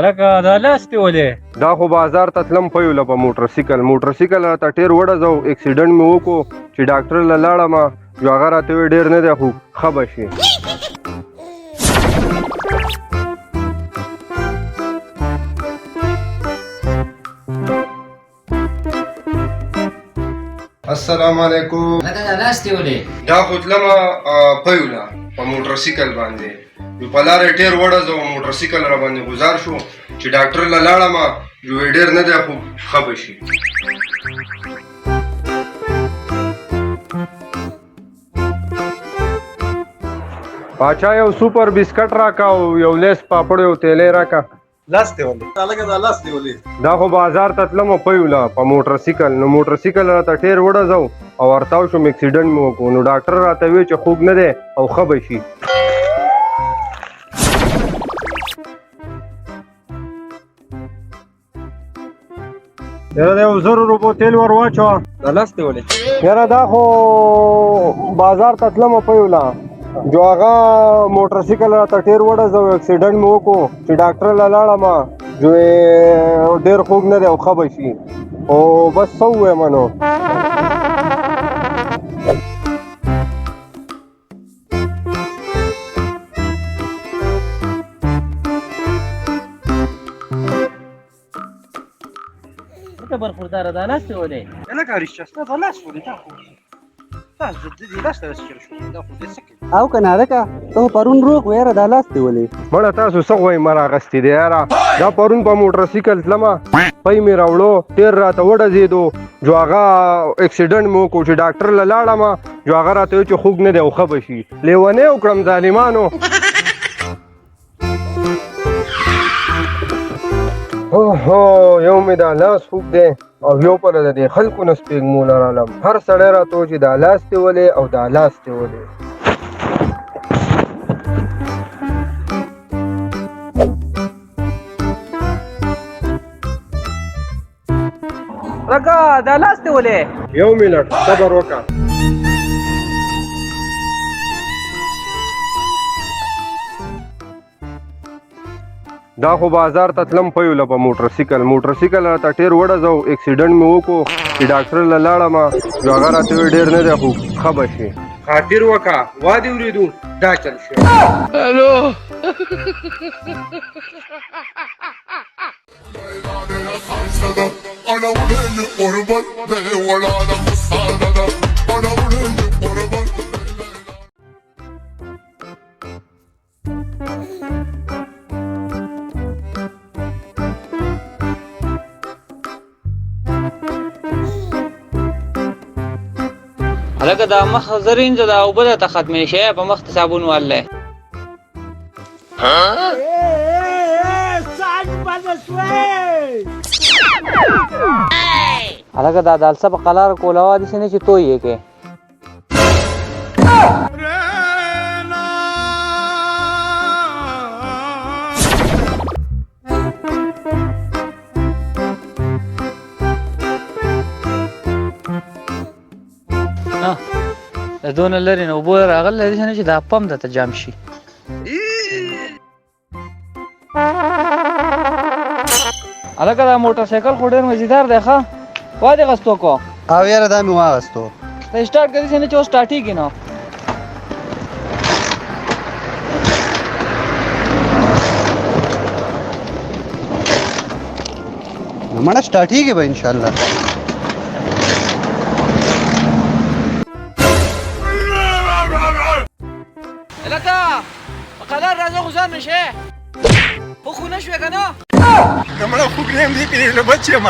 هلکه دا لاس دې ولې دا خو بازار ته تلم پيوله په موټرسایکل راته ټیر وډزو اکسیډنټ مې وکړو چې ډاکټر له لاړم یو هغه راته وی ډیر نه دی خو ښه به شي السلام علیکم لکه دا لاس دې ولې دا خو تلم پيوله په موټرسایکل باندې په لارې ټیر وډزو موټرسایکل را باندې گزار شو چې ډاکټر له لاړم یو ډیر نه دی خو ښه به شي باچا یو سوپر بسکټ راکا او یو لیس پاپړ یو تیلې راکا لاس دې ولې هلکه دا لاس دې ولې دا خو بازار ته تلم پيوله په موټرسایکل نو موټرسایکل راته ټیر وډزو او ورتاو شوم اکسیډنټ مې وکړو نو ډاکټر راته وی چې خوږ نه دی او ښه به شي یاره دا 1000 روپو تیل ور واچوه دا لاس دې ولې یاره دا خو بازار ته تلم پيوله جو هغه موټرسایکل راته ټیر وډزو اکسیډنټ مې وکړو چې ډاکټر له لاړم جو ډېر خوږ نه دی او ښه به شي او بس څه ووایم نو برخورداره دا لاس دې ولې هلکه رښتیا ستا دا لاس ولې دا خو دا زه دې لاس ته رسېدل شو دا خو دې څه کوي او که نه هلکه ته خو پرون روغ وې یاره دا لاس دې ولې مړه تاسو څه غواړئ ما راغستې دی یاره دا پرون په موټرسایکل تلمه پی مې راوړو ټیر راته وډزېدو جو هغه اکسیډنټ مې وکړو چې ډاکټر له لاړم جو هغه راته ویل چې خوږ نه دی او ښه به شي لیونی وکړم ظالمانو اوهو یو مې دا لاس خوږ دی او یو پر د دې خلکو نه سپېږمو لرالم هر سړی راته و چې دا لاس دې ولې او دا لاس دې ولې لکه دا لاس دې ولې یو منټ صبر وکړه دا خو بازار ته تلم پيوله په موټرسایکل راته ټیر وډزو اکسیډنټ مې وکړو چې ډاکټر له لاړم جو هغه راته وی ډیر نه دی خو ښه به شي خاطر وکړه وا دې وریدو دا چل شو الو انا ولين قربان ولا انا مصادده انا ولين قربان هلکه دا مخ زرین دا اوبه ته ختمې شي په مخ ته صابون والله هلکه دا دالسه په قلار کولوا دي نه چې توي کې د دون لري نو بو راغله دي نه چې دا پم د ته جام شي الکه دا موټر سایکل خو ډېر مزیدار دی ښه وا دې غستو کو او یاره دا مې واغستو ته سٹارټ کړی چې نه چې سٹارټیږي نو نو مړه سټارټېږي به انشاءالله الکه په قلار راځه خو ځان نشې خو نه شوې که نه د مړه خوږ یم دې کړې له بچ یم